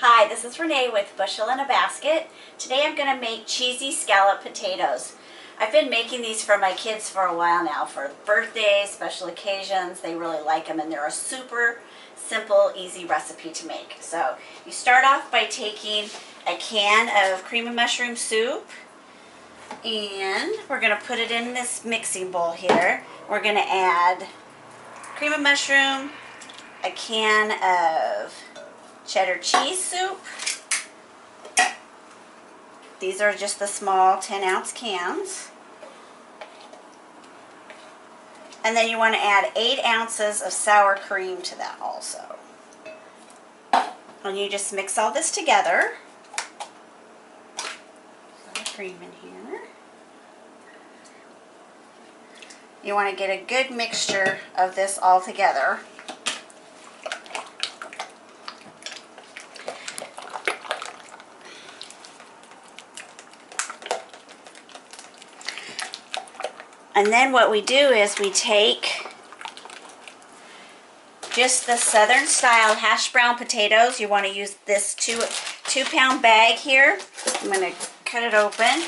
Hi, this is Renee with Bushel in a Basket. Today I'm going to make cheesy scallop potatoes. I've been making these for my kids for a while now, for birthdays, special occasions. They really like them, and they're a super simple, easy recipe to make. So you start off by taking a can of cream of mushroom soup, and we're going to put it in this mixing bowl here. We're going to add cream of mushroom, a can of cheddar cheese soup. These are just the small 10-ounce cans. And then you want to add 8 ounces of sour cream to that also. And you just mix all this together. Sour cream in here. You want to get a good mixture of this all together. And then what we do is we take just the southern style hash brown potatoes. You want to use this two-pound bag here. I'm going to cut it open.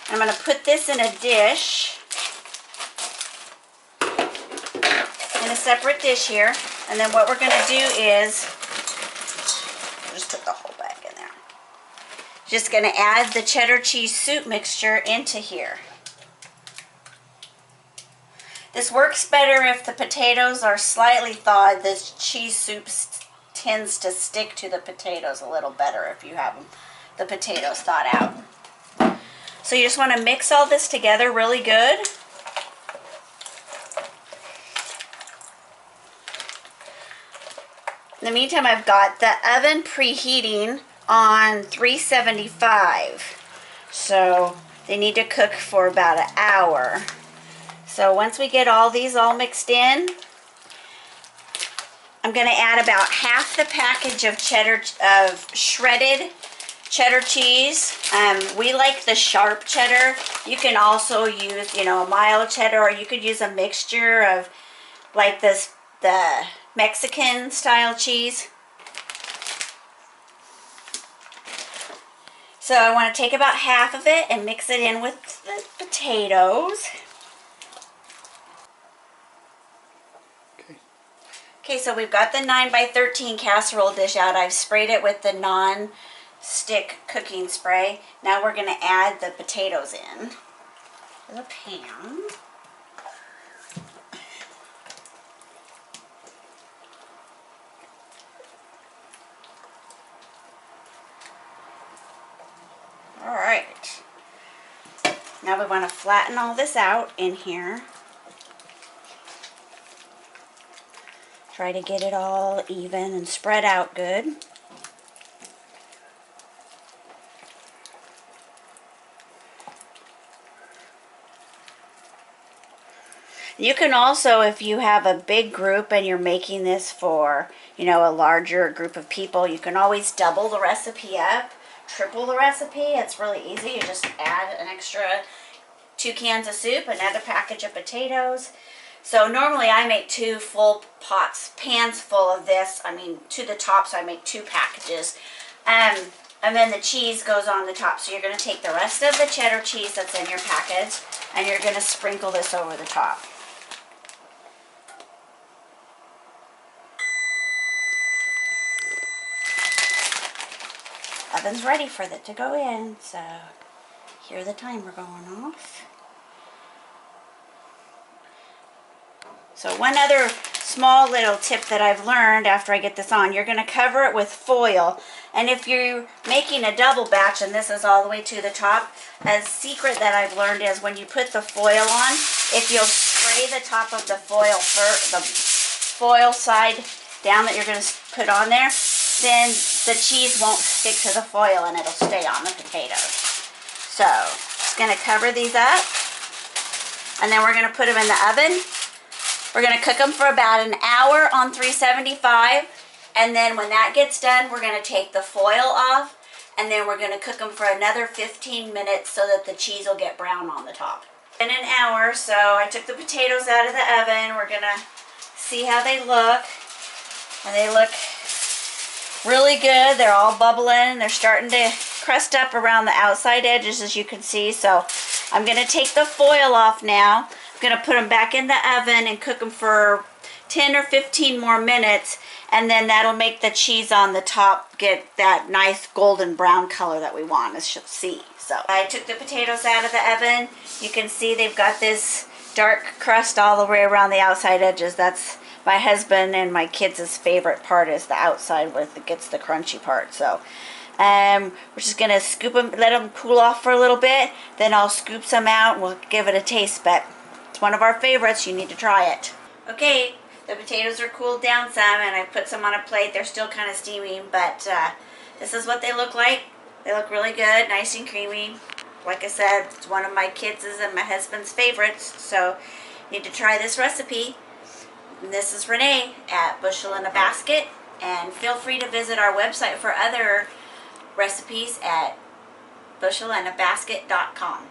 I'm going to put this in a dish, in a separate dish here. And then what we're going to do is, just put the whole bag in there. Just going to add the cheddar cheese soup mixture into here. This works better if the potatoes are slightly thawed. This cheese soup tends to stick to the potatoes a little better if you have the potatoes thawed out. So you just want to mix all this together really good. In the meantime, I've got the oven preheating on 375. So they need to cook for about an hour. So once we get all these all mixed in, I'm going to add about half the package of shredded cheddar cheese. We like the sharp cheddar. You can also use, a mild cheddar, or you could use a mixture of like the Mexican style cheese. So I want to take about half of it and mix it in with the potatoes. Okay, so we've got the 9x13 casserole dish out. I've sprayed it with the non-stick cooking spray. Now we're going to add the potatoes in the pan. All right. Now we want to flatten all this out in here. Try to get it all even and spread out good. You can also, if you have a big group and you're making this for, a larger group of people, you can always double the recipe up, triple the recipe. It's really easy. You just add an extra 2 cans of soup, another package of potatoes. So normally I make 2 full pans full of this. To the top, so I make 2 packages. And then the cheese goes on the top. So you're going to take the rest of the cheddar cheese that's in your package, and you're going to sprinkle this over the top. Oven's ready for it to go in, so hear the timer going off. So one other small little tip that I've learned after I get this on, you're going to cover it with foil. And if you're making a double batch and this is all the way to the top, a secret that I've learned is when you put the foil on, if you'll spray the top of the foil the foil side down that you're going to put on there, then the cheese won't stick to the foil and it'll stay on the potatoes. So just going to cover these up, and then we're going to put them in the oven. We're going to cook them for about an hour on 375, and then when that gets done, we're going to take the foil off, and then we're going to cook them for another 15 minutes so that the cheese will get brown on the top. In an hour, so I took the potatoes out of the oven. We're going to see how they look, and they look really good. They're all bubbling. They're starting to crust up around the outside edges, as you can see. So I'm going to take the foil off now. I'm going to put them back in the oven and cook them for 10 or 15 more minutes, and then that'll make the cheese on the top get that nice golden brown color that we want, as you'll see. So I took the potatoes out of the oven. You can see they've got this dark crust all the way around the outside edges. That's my husband and my kids' favorite part, is the outside where it gets the crunchy part. So we're just gonna scoop them, let them cool off for a little bit, then I'll scoop some out and we'll give it a taste. But it's one of our favorites. You need to try it. Okay, the potatoes are cooled down some, and I put some on a plate. They're still kind of steaming, but this is what they look like. They look really good, nice and creamy. Like I said, it's one of my kids' and my husband's favorites, so you need to try this recipe. And this is Renee at Bushel in a Basket, and feel free to visit our website for other recipes at bushelandabasket.com.